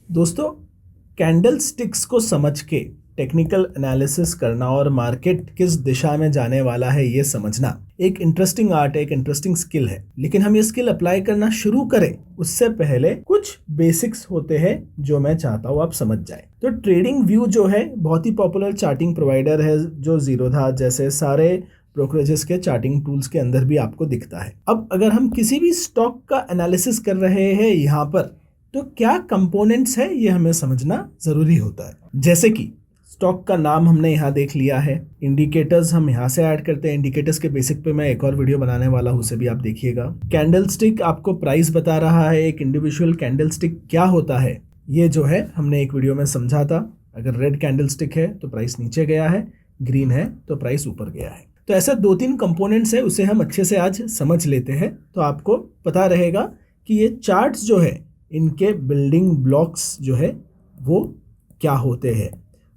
दोस्तों, candle sticks को समझ के टेक्निकल एनालिसिस करना और मार्केट किस दिशा में जाने वाला है ये समझना एक इंटरेस्टिंग आर्ट है, एक इंटरेस्टिंग स्किल है। लेकिन हम ये स्किल अप्लाई करना शुरू करें उससे पहले कुछ बेसिक्स होते हैं जो मैं चाहता हूँ आप समझ जाएं। तो ट्रेडिंग व्यू जो है बहुत ही पॉपुलर चार्टिंग प्रोवाइडर है जो जीरोधा जैसे सारे ब्रोकरेजेस के चार्टिंग टूल्स के अंदर भी आपको दिखता है। अब अगर हम किसी भी स्टॉक का एनालिसिस कर रहे हैं यहाँ पर, तो क्या कंपोनेंट्स है ये हमें समझना जरूरी होता है। जैसे कि स्टॉक का नाम हमने यहाँ देख लिया है, इंडिकेटर्स हम यहाँ से ऐड करते हैं। इंडिकेटर्स के बेसिक पे मैं एक और वीडियो बनाने वाला हूँ, उसे भी आप देखिएगा। कैंडलस्टिक आपको प्राइस बता रहा है, एक इंडिविजुअल कैंडलस्टिक क्या होता है ये जो है हमने एक वीडियो में समझा था। अगर रेड कैंडलस्टिक है तो प्राइस नीचे गया है, ग्रीन है तो प्राइस ऊपर गया है। तो ऐसा 2-3 कंपोनेंट्स है, उसे हम अच्छे से आज समझ लेते हैं तो आपको पता रहेगा कि ये चार्ट्स जो है इनके बिल्डिंग ब्लॉक्स जो है वो क्या होते हैं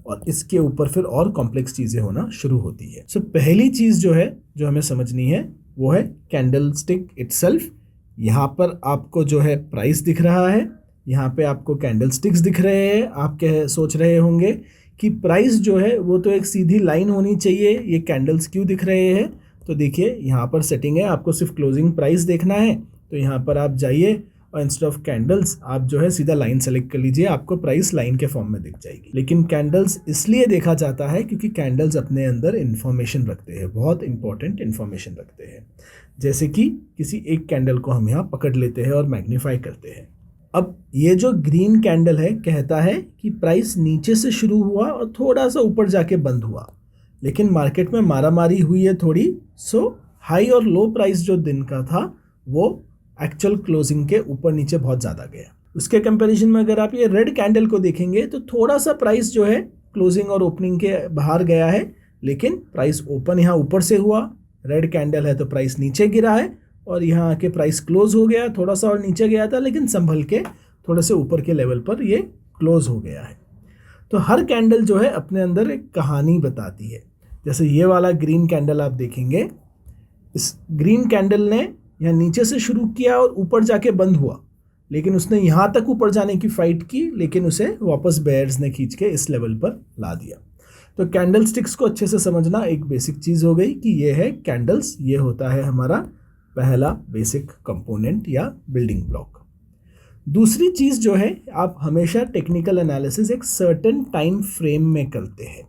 और इसके ऊपर फिर और कॉम्प्लेक्स चीज़ें होना शुरू होती है। सो पहली चीज़ जो है जो हमें समझनी है वो है कैंडलस्टिक इटसेल्फ। यहाँ पर आपको जो है प्राइस दिख रहा है, यहाँ पे आपको कैंडलस्टिक्स दिख रहे हैं। आप क्या सोच रहे होंगे कि प्राइस जो है वो तो एक सीधी लाइन होनी चाहिए, ये कैंडल्स क्यों दिख रहे हैं। तो देखिए यहाँ पर सेटिंग है, आपको सिर्फ क्लोजिंग प्राइस देखना है तो यहाँ पर आप जाइए और इंस्टेड ऑफ कैंडल्स आप जो है सीधा लाइन सेलेक्ट कर लीजिए, आपको प्राइस लाइन के फॉर्म में दिख जाएगी। लेकिन कैंडल्स इसलिए देखा जाता है क्योंकि कैंडल्स अपने अंदर इन्फॉर्मेशन रखते हैं, बहुत इंपॉर्टेंट इन्फॉर्मेशन रखते हैं। जैसे कि किसी एक कैंडल को हम यहाँ पकड़ लेते हैं और मैग्नीफाई करते हैं। अब ये जो ग्रीन कैंडल है कहता है कि प्राइस नीचे से शुरू हुआ और थोड़ा सा ऊपर जाके बंद हुआ, लेकिन मार्केट में मारामारी हुई है थोड़ी, सो हाई और लो प्राइस जो दिन का था वो एक्चुअल क्लोजिंग के ऊपर नीचे बहुत ज़्यादा गया। उसके कंपैरिजन में अगर आप ये रेड कैंडल को देखेंगे तो थोड़ा सा प्राइस जो है क्लोजिंग और ओपनिंग के बाहर गया है, लेकिन प्राइस ओपन यहाँ ऊपर से हुआ। रेड कैंडल है तो प्राइस नीचे गिरा है और यहाँ आके प्राइस क्लोज हो गया, थोड़ा सा और नीचे गया था लेकिन संभल के थोड़े से ऊपर के लेवल पर ये क्लोज हो गया है। तो हर कैंडल जो है अपने अंदर एक कहानी बताती है। जैसे ये वाला ग्रीन कैंडल आप देखेंगे, इस ग्रीन कैंडल ने यहाँ नीचे से शुरू किया और ऊपर जाके बंद हुआ, लेकिन उसने यहाँ तक ऊपर जाने की फाइट की, लेकिन उसे वापस बेयर्स ने खींच के इस लेवल पर ला दिया। तो कैंडल स्टिक्स को अच्छे से समझना एक बेसिक चीज़ हो गई कि ये है कैंडल्स, ये होता है हमारा पहला बेसिक कंपोनेंट या बिल्डिंग ब्लॉक। दूसरी चीज़ जो है, आप हमेशा टेक्निकल एनालिसिस एक सर्टेन टाइम फ्रेम में करते हैं।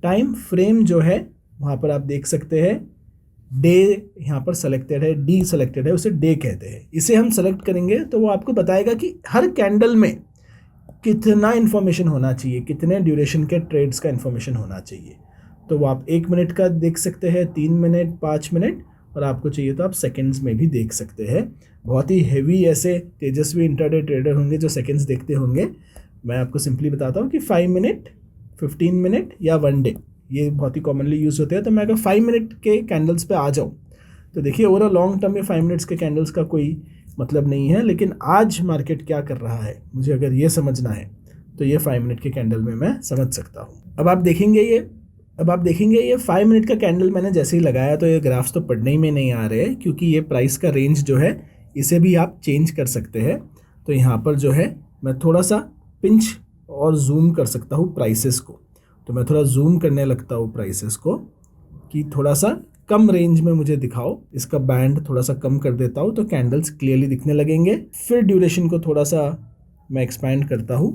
टाइम फ्रेम जो है वहाँ पर आप देख सकते हैं डे यहाँ पर सेलेक्टेड है, डी सेलेक्टेड है, उसे डे कहते हैं। इसे हम सेलेक्ट करेंगे तो वो आपको बताएगा कि हर कैंडल में कितना इन्फॉर्मेशन होना चाहिए, कितने ड्यूरेशन के ट्रेड्स का इन्फॉर्मेशन होना चाहिए। तो वो आप 1 मिनट का देख सकते हैं, 3 मिनट, 5 मिनट, और आपको चाहिए तो आप सेकंड्स में भी देख सकते हैं। बहुत ही हेवी ऐसे तेजस्वी इंट्राडे ट्रेडर होंगे जो सेकंड्स देखते होंगे। मैं आपको सिंपली बताता हूँ कि 5 मिनट, 15 मिनट या 1 डे, ये बहुत ही कॉमनली यूज़ होते हैं। तो मैं अगर 5 मिनट के कैंडल्स पे आ जाऊँ तो देखिए ओवरऑल लॉन्ग टर्म में 5 मिनट्स के कैंडल्स का कोई मतलब नहीं है, लेकिन आज मार्केट क्या कर रहा है मुझे अगर ये समझना है तो ये 5 मिनट के कैंडल में मैं समझ सकता हूँ। अब आप देखेंगे ये 5 मिनट का कैंडल मैंने जैसे ही लगाया तो ये ग्राफ्स तो पढ़ने ही में नहीं आ रहे हैं, क्योंकि ये प्राइस का रेंज जो है इसे भी आप चेंज कर सकते हैं। तो यहाँ पर जो है मैं थोड़ा सा पिंच और जूम कर सकता हूँ प्राइसेस को। तो मैं थोड़ा जूम करने लगता हूँ प्राइसेस को कि थोड़ा सा कम रेंज में मुझे दिखाओ, इसका बैंड थोड़ा सा कम कर देता हूँ तो कैंडल्स क्लियरली दिखने लगेंगे। फिर ड्यूरेशन को थोड़ा सा मैं एक्सपैंड करता हूँ।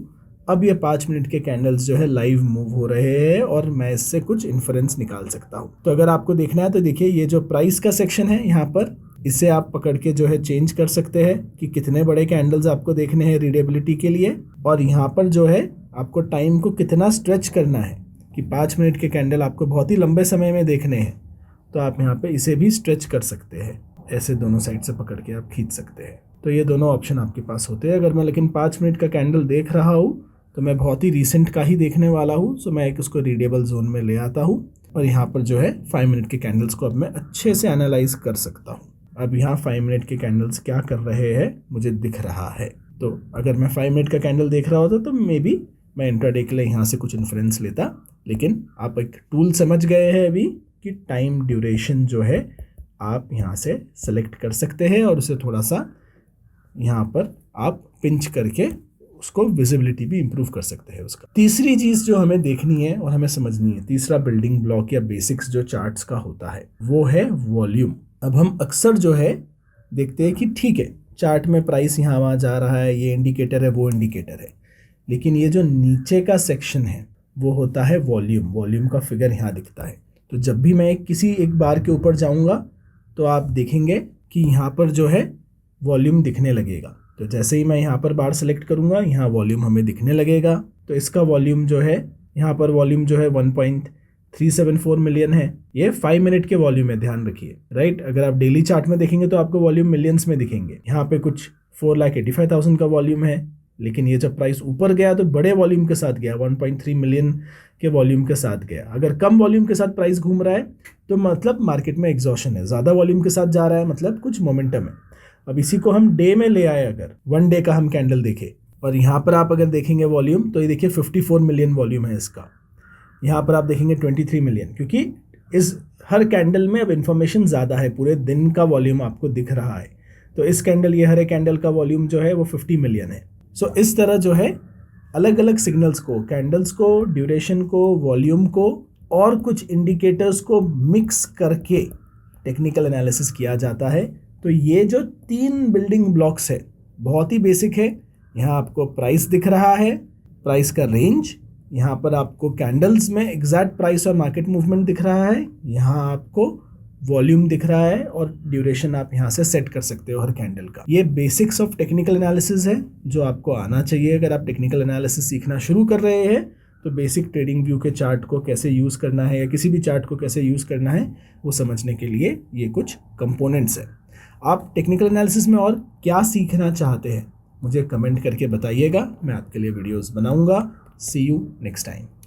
अब ये 5 मिनट के कैंडल्स जो है लाइव मूव हो रहे हैं और मैं इससे कुछ इन्फरेंस निकाल सकता हूँ। तो अगर आपको देखना है तो देखिए ये जो प्राइस का सेक्शन है यहाँ पर, इसे आप पकड़ के जो है चेंज कर सकते हैं कि कितने बड़े कैंडल्स आपको देखने हैं रीडेबिलिटी के लिए। और यहाँ पर जो है आपको टाइम को कितना स्ट्रेच करना है कि 5 मिनट के कैंडल आपको बहुत ही लंबे समय में देखने हैं, तो आप यहाँ पे इसे भी स्ट्रेच कर सकते हैं। ऐसे दोनों साइड से पकड़ के आप खींच सकते हैं। तो ये दोनों ऑप्शन आपके पास होते हैं। अगर मैं लेकिन 5 मिनट का कैंडल देख रहा हूँ तो मैं बहुत ही रिसेंट का ही देखने वाला हूँ, सो मैं एक उसको रीडेबल जोन में ले आता हूँ और यहाँ पर जो है 5 मिनट के कैंडल्स को अब मैं अच्छे से एनालाइज कर सकता हूँ। अब यहाँ 5 मिनट के कैंडल्स क्या कर रहे हैं मुझे दिख रहा है। तो अगर मैं 5 मिनट का कैंडल देख रहा होता तो मे बी मैं इंट्राडे के लिए यहाँ से कुछ इन्फ्लुएंस लेता, लेकिन आप एक टूल समझ गए हैं अभी कि टाइम ड्यूरेशन जो है आप यहाँ से सेलेक्ट कर सकते हैं और उसे थोड़ा सा यहाँ पर आप पिंच करके उसको विजिबिलिटी भी इंप्रूव कर सकते हैं उसका। तीसरी चीज जो हमें देखनी है और हमें समझनी है, तीसरा बिल्डिंग ब्लॉक या बेसिक्स जो चार्ट्स का होता है वो है वॉल्यूम। अब हम अक्सर जो है देखते हैं कि ठीक है चार्ट में प्राइस यहाँ वहाँ जा रहा है, ये इंडिकेटर है वो इंडिकेटर है, लेकिन ये जो नीचे का सेक्शन है वो होता है वॉल्यूम। वॉल्यूम का फिगर यहाँ दिखता है। तो जब भी मैं किसी एक बार के ऊपर जाऊँगा तो आप देखेंगे कि यहाँ पर जो है वॉल्यूम दिखने लगेगा। तो जैसे ही मैं यहाँ पर बार सेलेक्ट करूँगा यहाँ वॉल्यूम हमें दिखने लगेगा। तो इसका वॉल्यूम जो है यहाँ पर वॉल्यूम जो है 1.374 मिलियन है। ये 5 मिनट के वॉल्यूम है, ध्यान रखिए, राइट। अगर आप डेली चार्ट में देखेंगे तो आपको वॉल्यूम मिलियंस में दिखेंगे। यहाँ पे कुछ 4,85,000 का वॉल्यूम है, लेकिन ये जब प्राइस ऊपर गया तो बड़े वॉल्यूम के साथ गया, 1.3 मिलियन के वॉल्यूम के साथ गया। अगर कम वॉल्यूम के साथ प्राइस घूम रहा है तो मतलब मार्केट में एग्जॉशन है। ज़्यादा वॉल्यूम के साथ जा रहा है मतलब कुछ मोमेंटम है। अब इसी को हम डे में ले आए, अगर 1 डे का हम कैंडल देखें और यहाँ पर आप अगर देखेंगे वॉल्यूम तो ये देखिए 54 मिलियन वॉल्यूम है इसका। यहाँ पर आप देखेंगे 23 मिलियन, क्योंकि इस हर कैंडल में अब इन्फॉर्मेशन ज़्यादा है, पूरे दिन का वॉल्यूम आपको दिख रहा है। तो इस कैंडल, ये हर एक कैंडल का वॉल्यूम जो है वो 50 मिलियन है। सो इस तरह जो है अलग अलग सिग्नल्स को, कैंडल्स को, ड्यूरेशन को, वॉल्यूम को और कुछ इंडिकेटर्स को मिक्स करके टेक्निकल एनालिसिस किया जाता है। तो ये जो 3 बिल्डिंग ब्लॉक्स है बहुत ही बेसिक है। यहाँ आपको प्राइस दिख रहा है, प्राइस का रेंज, यहाँ पर आपको कैंडल्स में एग्जैक्ट प्राइस और मार्केट मूवमेंट दिख रहा है, यहाँ आपको वॉल्यूम दिख रहा है और ड्यूरेशन आप यहाँ से सेट कर सकते हो हर कैंडल का। ये बेसिक्स ऑफ टेक्निकल एनालिसिस है जो आपको आना चाहिए। अगर आप टेक्निकल एनालिसिस सीखना शुरू कर रहे हैं तो बेसिक ट्रेडिंग व्यू के चार्ट को कैसे यूज़ करना है या किसी भी चार्ट को कैसे यूज़ करना है वो समझने के लिए ये कुछ कंपोनेंट्स है। आप टेक्निकल एनालिसिस में और क्या सीखना चाहते हैं मुझे कमेंट करके बताइएगा, मैं आपके लिए वीडियोस बनाऊंगा। सी यू नेक्स्ट टाइम।